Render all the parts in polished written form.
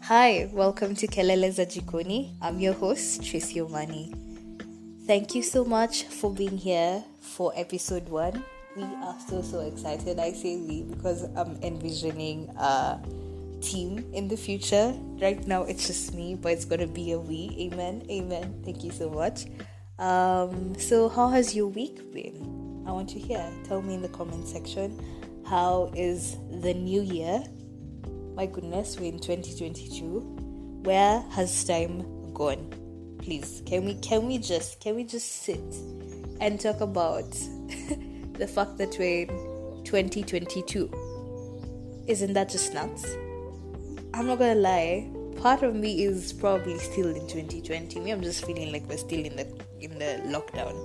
Hi, welcome to Kelele za Jikoni. I'm your host, Tracy Omani. Thank you so much for being here for episode 1. We are so excited. I say we because I'm envisioning a team in the future. Right now it's just me, but it's gonna be a we. Amen. Thank you so much. So how has your week been? I want to hear. Tell me in the comment section. How is the new year? My goodness, we're in 2022. Where has time gone? Please, can we just sit and talk about the fact that we're in 2022? Isn't that just nuts? I'm not gonna lie. Part of me is probably still in 2020. Me, I'm just feeling like we're still in the lockdown,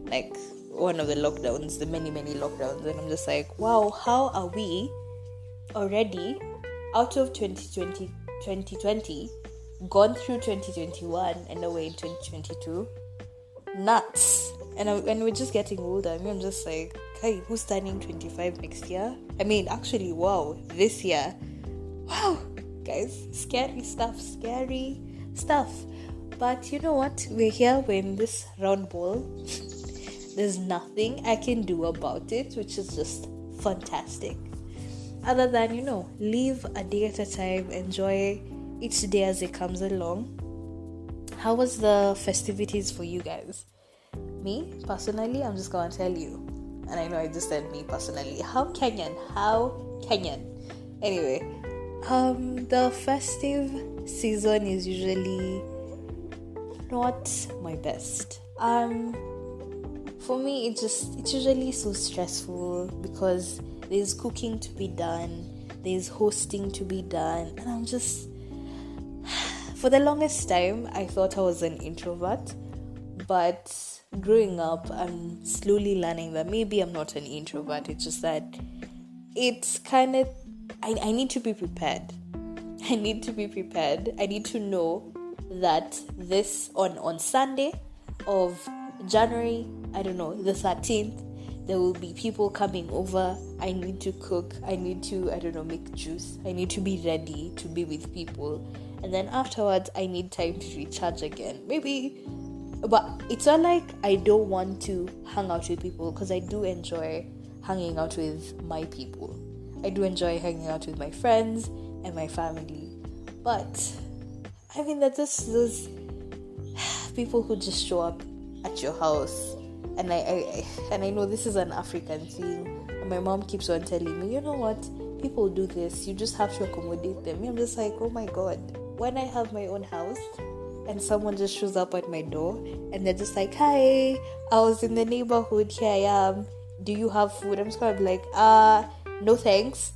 like one of the lockdowns, the many lockdowns, and I'm just like, wow, how are we already out of 2020, gone through 2021, and now we're in 2022? Nuts. And we're just getting older. I mean, I'm just like, hey, who's turning 25 next year? I mean, actually, wow, this year. Wow, guys, scary stuff. But you know what? We're here, we're in this round ball. There's nothing I can do about it, which is just fantastic. Other than, live a day at a time, enjoy each day as it comes along. How was the festivities for you guys? Me, personally, I'm just going to tell you. And I know I just said me personally. How Kenyan. Anyway, the festive season is usually not my best. For me, it's usually so stressful because there's cooking to be done, there's hosting to be done, and I'm just, for the longest time, I thought I was an introvert, but growing up, I'm slowly learning that maybe I'm not an introvert. It's just that it's kind of, I need to be prepared. I need to know that this, on Sunday of January, I don't know, the 13th, there will be people coming over. I need to cook. I need to, make juice. I need to be ready to be with people. And then afterwards, I need time to recharge again. Maybe, but it's not like I don't want to hang out with people, because I do enjoy hanging out with my people. I do enjoy hanging out with my friends and my family. But, I mean, there's just those people who just show up at your house. And I know this is an African thing, and my mom keeps on telling me, you know what, people do this, you just have to accommodate them. I'm just like, oh my god, when I have my own house and someone just shows up at my door and they're just like, hi, I was in the neighborhood, here I am, do you have food? I'm just gonna be like, no thanks,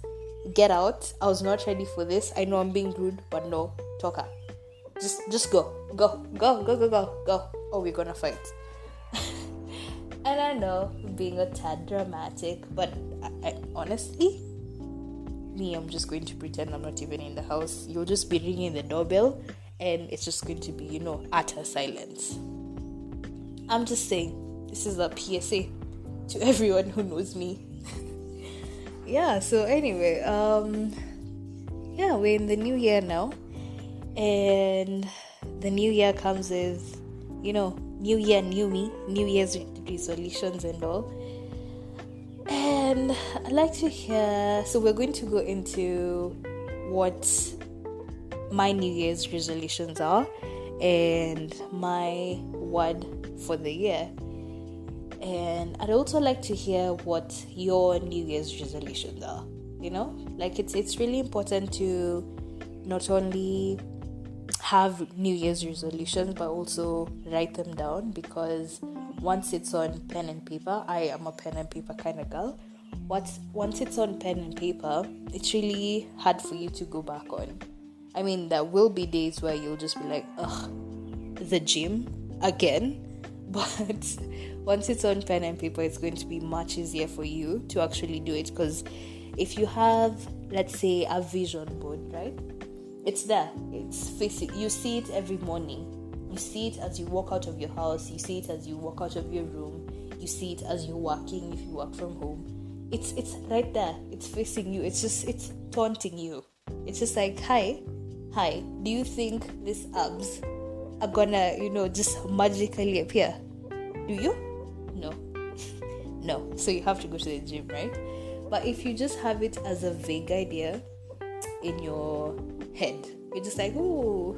get out, I was not ready for this, I know I'm being rude, but no, talker, just go, or we're gonna fight. And I know, being a tad dramatic, but I honestly, I'm just going to pretend I'm not even in the house. You'll just be ringing the doorbell, and it's just going to be, utter silence. I'm just saying, this is a PSA to everyone who knows me. Yeah, so anyway, we're in the new year now, and the new year comes with, new year, new me, New Year's resolutions and all. And I'd like to hear, so we're going to go into what my New Year's resolutions are and my word for the year. And I'd also like to hear what your New Year's resolutions are. It's really important to not only have New Year's resolutions, but also write them down, because once it's on pen and paper, I am a pen and paper kind of girl. Once it's on pen and paper, it's really hard for you to go back on. I mean, there will be days where you'll just be like, ugh, the gym again. But once it's on pen and paper, it's going to be much easier for you to actually do it, because if you have, let's say, a vision board, right? It's there. It's facing. You see it every morning. You see it as you walk out of your house. You see it as you walk out of your room. You see it as you're working, if you work from home. It's right there. It's facing you. It's taunting you. It's just like, hi, Hi, do you think these abs are gonna, just magically appear? Do you? No. No. So you have to go to the gym, right? But if you just have it as a vague idea in your head, you're just like, oh,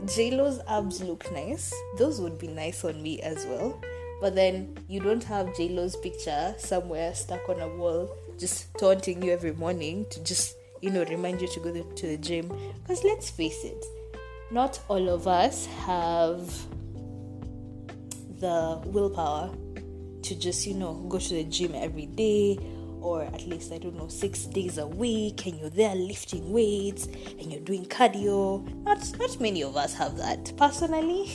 JLo's abs look nice. Those would be nice on me as well. But then you don't have JLo's picture somewhere stuck on a wall just taunting you every morning to just, remind you to go to the gym. Because let's face it, not all of us have the willpower to just, go to the gym every day, or at least, 6 days a week, and you're there lifting weights and you're doing cardio. Not many of us have that. Personally,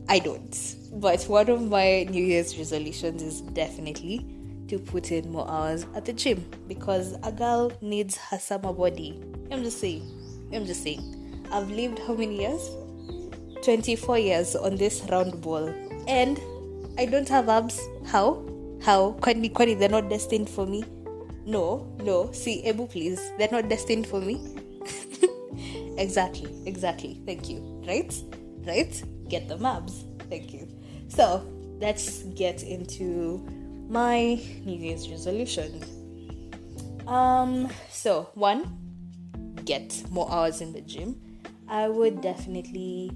I don't. But one of my New Year's resolutions is definitely to put in more hours at the gym, because a girl needs her summer body. I'm just saying. I've lived how many years? 24 years on this round ball, and I don't have abs. How? Kwani, they're not destined for me? No. See, Ebu, please. They're not destined for me. Exactly. Thank you. Right? Get the abs. Thank you. So, let's get into my New Year's resolution. So, 1, get more hours in the gym. I will definitely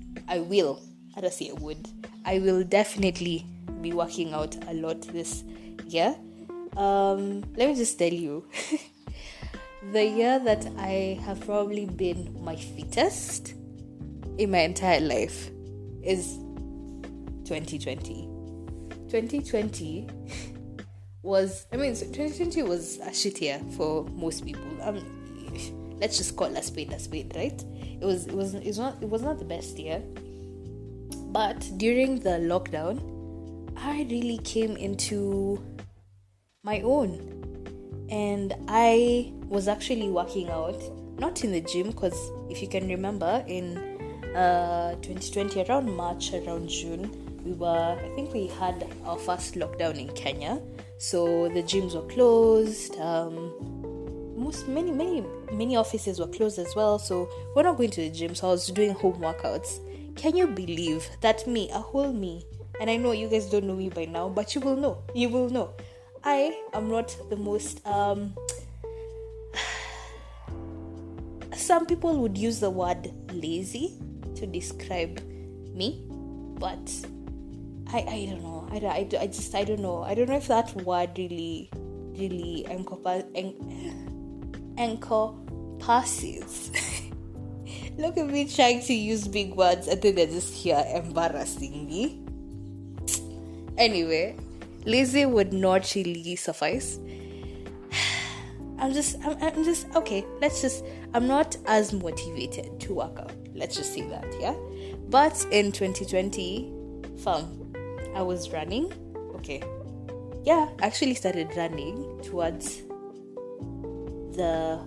be working out a lot this year. Let me just tell you, the year that I have probably been my fittest in my entire life is 2020. 2020 was a shit year for most people. Let's just call a spade, right? It was not the best year. But during the lockdown, I really came into my own, and I was actually working out, not in the gym, because if you can remember, in 2020, around March, around June, we had our first lockdown in Kenya, so the gyms were closed. Many offices were closed as well, so we're not going to the gym. So I was doing home workouts. Can you believe that a whole me? And I know you guys don't know me by now, but you will know. I am not the most some people would use the word lazy to describe me, but I don't know. I don't know. I don't know if that word really encompasses. Look at me trying to use big words, and then they're just here embarrassing me. Anyway, lazy would not really suffice. I'm just okay. I'm not as motivated to work out. Let's just say that, yeah. But in 2020, I was running. Okay, yeah, I actually started running towards the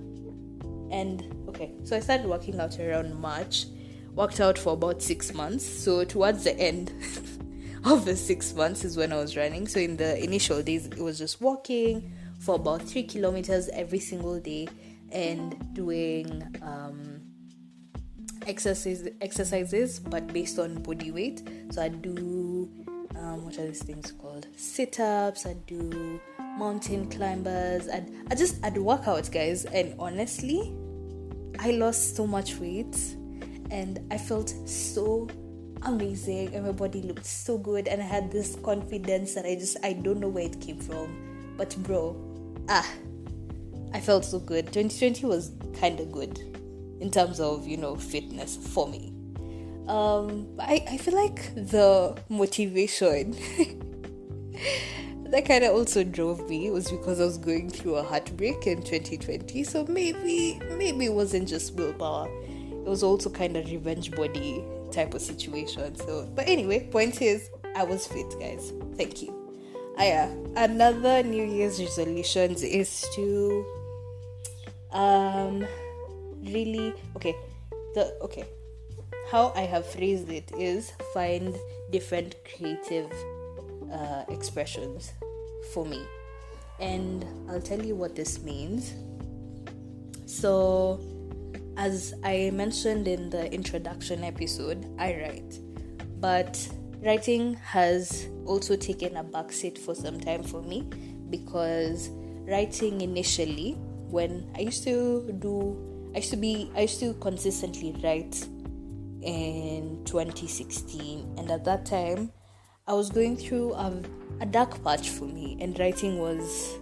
end. Okay, so I started working out around March. Worked out for about 6 months. So towards the end of the 6 months is when I was running. So in the initial days, it was just walking for about 3 kilometers every single day and doing exercises, but based on body weight. So I do what are these things called? Sit-ups. I do mountain climbers. I'd work out, guys, and honestly, I lost so much weight and I felt so amazing and my body looked so good and I had this confidence that I don't know where it came from, but bro, I felt so good. 2020 was kind of good in terms of fitness for me. I feel like the motivation that kind of also drove me was because I was going through a heartbreak in 2020. So maybe it wasn't just willpower. It was also kind of revenge body type of situation. So, but anyway, point is, I was fit, guys. Thank you. Another New Year's resolutions is to how I have phrased it is find different creative expressions for me, and I'll tell you what this means. So As I mentioned in the introduction episode, I write. But writing has also taken a backseat for some time for me, because writing initially, when I used to consistently write in 2016, and at that time I was going through a dark patch for me, and writing was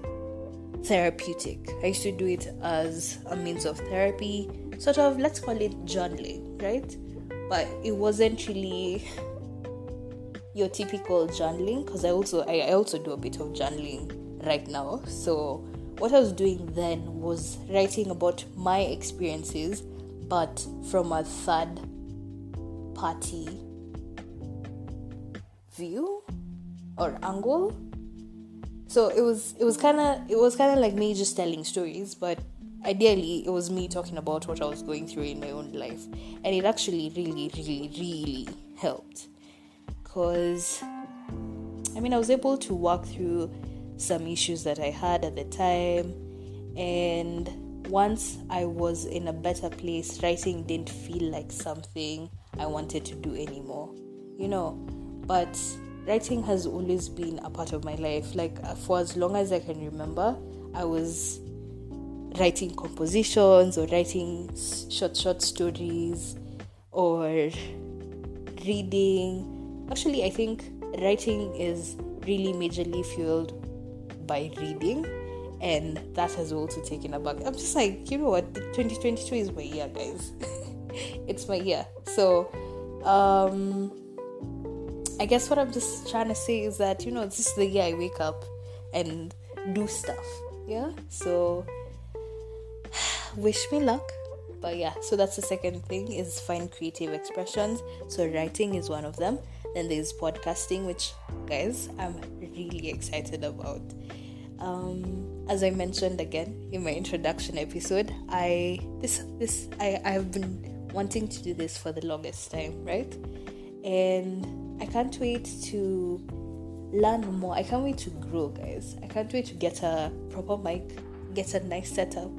therapeutic. I used to do it as a means of therapy, sort of, let's call it journaling, right? But it wasn't really your typical journaling, because I also do a bit of journaling right now. So what I was doing then was writing about my experiences, but from a third party view or angle. So it was kind of like me just telling stories, but ideally it was me talking about what I was going through in my own life, and it actually really, really, really helped, because I was able to walk through some issues that I had at the time, and once I was in a better place, writing didn't feel like something I wanted to do anymore, but writing has always been a part of my life. Like, for as long as I can remember, I was writing compositions or writing short stories or reading. Actually, I think writing is really majorly fueled by reading, and that has also taken a back. I'm just like, you know what, 2022 is my year, guys. It's my year. So I guess what I'm just trying to say is that, this is the year I wake up and do stuff. Yeah. So wish me luck. But yeah, so that's the second thing, is find creative expressions. So writing is one of them. Then there's podcasting, which, guys, I'm really excited about. As I mentioned again in my introduction episode, I have been wanting to do this for the longest time, right? And I can't wait to learn more. I can't wait to grow, guys. I can't wait to get a proper mic, get a nice setup,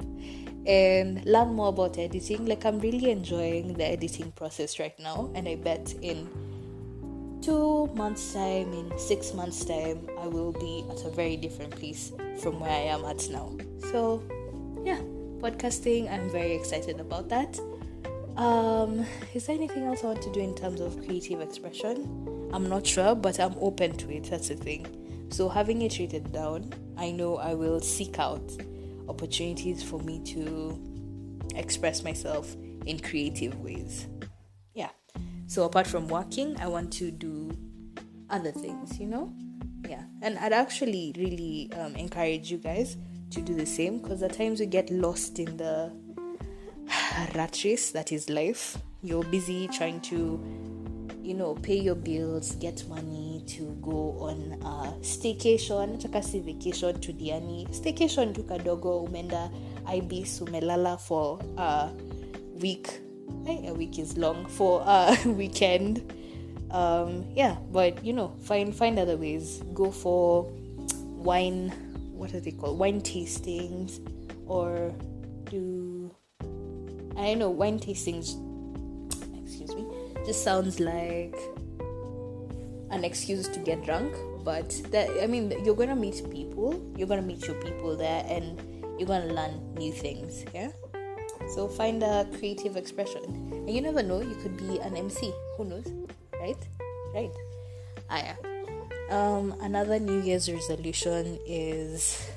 and learn more about editing. Like, I'm really enjoying the editing process right now, and I bet in 2 months' time, in 6 months' time, I will be at a very different place from where I am at now. So, yeah, podcasting, I'm very excited about that. Is there anything else I want to do in terms of creative expression? I'm not sure, but I'm open to it. That's the thing. So having it written down, I know I will seek out opportunities for me to express myself in creative ways. Yeah. So apart from working, I want to do other things, Yeah. And I'd actually really encourage you guys to do the same, because at times we get lost in the rat race that is life. You're busy trying to pay your bills, get money to go on a staycation, takasi vacation to Diani, staycation tu kadogo, umenda ibis, umelala for a week. A week is long, for a weekend. But find other ways. Go for wine, what are they called? Wine tastings, or do, I don't know, wine tastings, just sounds like an excuse to get drunk, but you're gonna meet people, you're gonna meet your people there, and you're gonna learn new things. Yeah. So find a creative expression, and you never know, you could be an MC. Who knows, right? Yeah. Another New Year's resolution is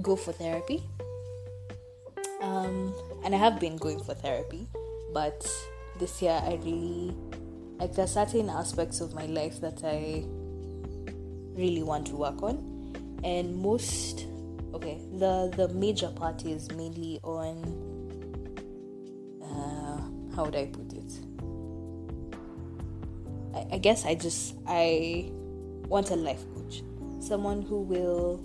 go for therapy. And I have been going for therapy, but this year I really, there's certain aspects of my life that I really want to work on, and the major part is mainly on, how would I put it? I guess I want a life coach, someone who will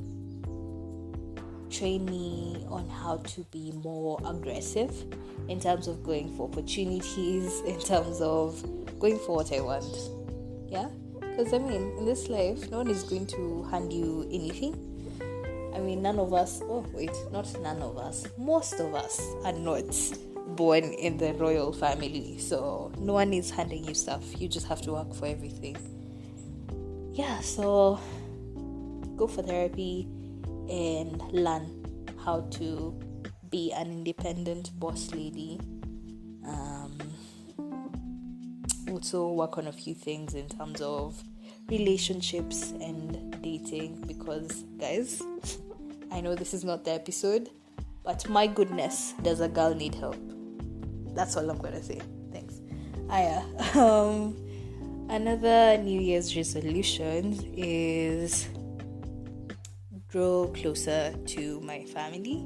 train me on how to be more aggressive in terms of going for opportunities, in terms of going for what I want. Yeah? Because in this life, no one is going to hand you anything. I mean, none of us, not none of us, most of us are not born in the royal family. So no one is handing you stuff. You just have to work for everything. Yeah, so go for therapy and learn how to be an independent boss lady. Also work on a few things in terms of relationships and dating, because guys, I know this is not the episode, but my goodness, does a girl need help? That's all I'm gonna say. Thanks. Another New Year's resolution is grow closer to my family.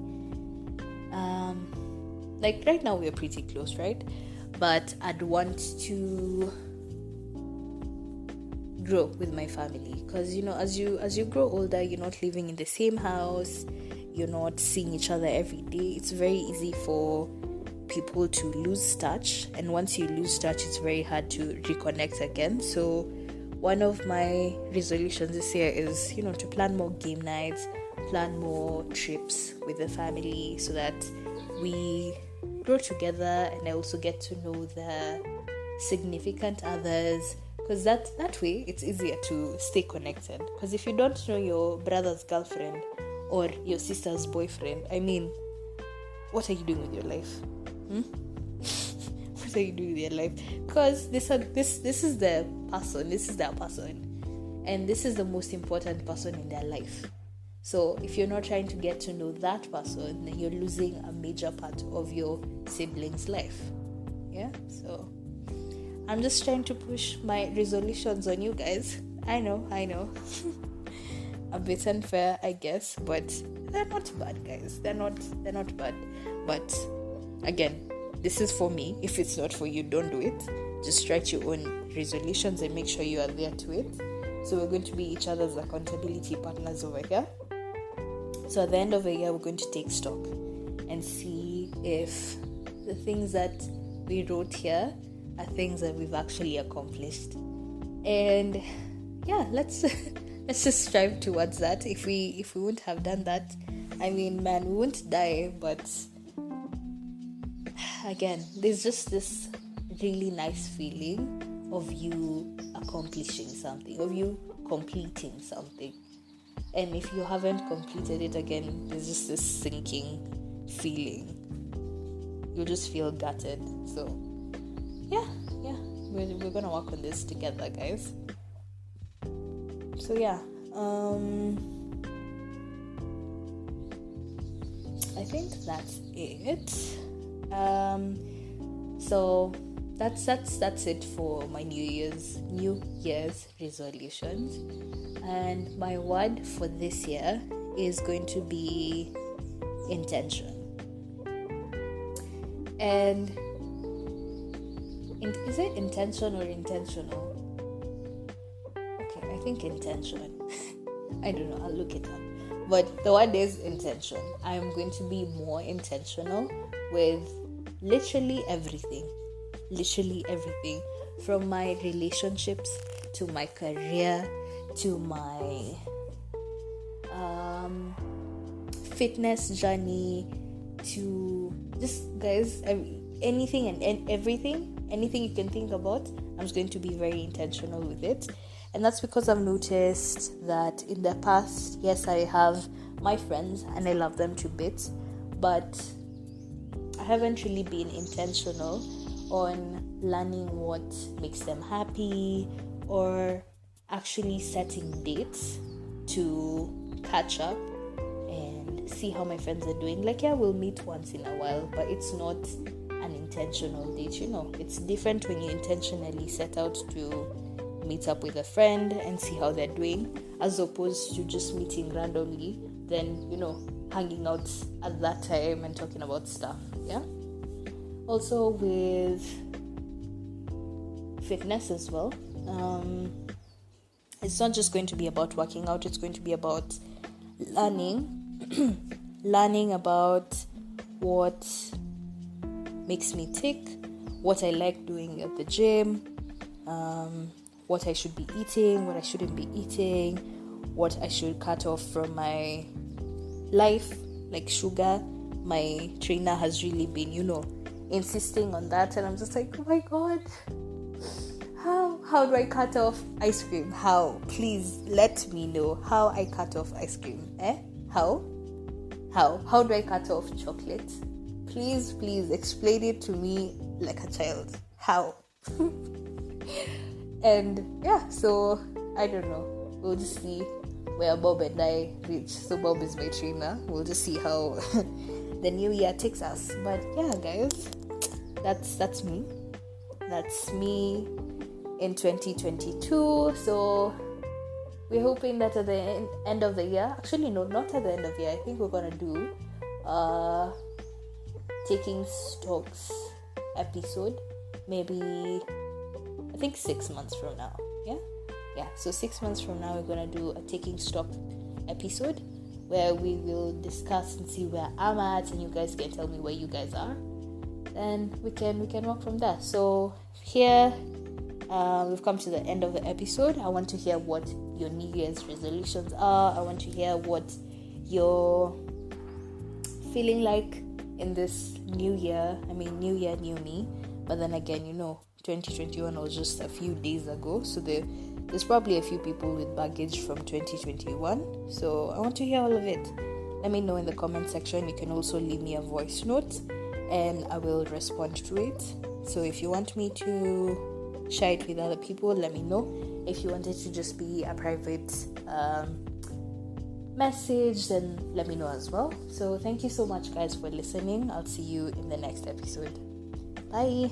Like right now we're pretty close, right? But I'd want to grow with my family, because as you grow older, you're not living in the same house, you're not seeing each other every day. It's very easy for people to lose touch, and once you lose touch, it's very hard to reconnect again. So one of my resolutions this year is to plan more game nights, plan more trips with the family, so that we grow together, and I also get to know the significant others, because that way it's easier to stay connected. Because if you don't know your brother's girlfriend or your sister's boyfriend, I mean, what are you doing with your life? What are you doing with your life? Because this is the person, this is that person, and this is the most important person in their life. So if you're not trying to get to know that person, then you're losing a major part of your sibling's life. Yeah, so I'm just trying to push my resolutions on you guys. I know. A bit unfair, I guess, but they're not bad, guys. They're not bad. But again, this is for me. If it's not for you, don't do it. Just write your own resolutions and make sure you are there to it. So we're going to be each other's accountability partners over here. So at the end of the year, we're going to take stock and see if the things that we wrote here are things that we've actually accomplished. And yeah, let's just strive towards that. If we wouldn't have done that, I mean, man, we wouldn't die. But again, there's just this really nice feeling of you accomplishing something, of you completing something. And if you haven't completed it, again, there's just this sinking feeling. You'll just feel gutted. So yeah, we're gonna work on this together, guys. So yeah, I think that's it. So that's it for my New Year's resolutions. And my word for this year is going to be intention. And is it intention or intentional? Okay, I think intention. I don't know, I'll look it up. But the word is intention. I am going to be more intentional with literally everything. From my relationships to my career to my fitness journey, to just, guys, anything and everything you can think about. I'm just going to be very intentional with it. And that's because I've noticed that in the past, yes, I have my friends and I love them to bits, but I haven't really been intentional on learning what makes them happy, or actually setting dates to catch up and see how my friends are doing. Like, yeah, we'll meet once in a while, but it's not an intentional date. It's different when you intentionally set out to meet up with a friend and see how they're doing, as opposed to just meeting randomly, then hanging out at that time and talking about stuff. Yeah. Also with fitness as well, it's not just going to be about working out, it's going to be about learning about what makes me tick, what I like doing at the gym, what I should be eating, what I shouldn't be eating, what I should cut off from my life, like sugar, my trainer has really been, insisting on that. And I'm just like, oh my God, how do I cut off ice cream? How? Please let me know how I cut off ice cream. How do I cut off chocolate? Please explain it to me like a child. How? And yeah, so I don't know. We'll just see where Bob and I reach. So Bob is my trainer. We'll just see how the new year takes us. But yeah, guys, that's me. That's me in 2022. So we're hoping that at the end of the year, actually no, not at the end of the year, I think we're gonna do taking stocks episode, maybe I think 6 months from now. Yeah, so 6 months from now we're gonna do a taking stock episode where we will discuss and see where I'm at, and you guys can tell me where you guys are, and we can work from there. So here we've come to the end of the episode. I want to hear what your New Year's resolutions are. I want to hear what you're feeling like in this new year. I mean, new year, new me. But then again, 2021 was just a few days ago. So there's probably a few people with baggage from 2021. So I want to hear all of it. Let me know in the comment section. You can also leave me a voice note and I will respond to it. So if you want me to share it with other people, let me know. If you want it to just be a private message, then let me know as well. So thank you so much, guys, for listening. I'll see you in the next episode. Bye.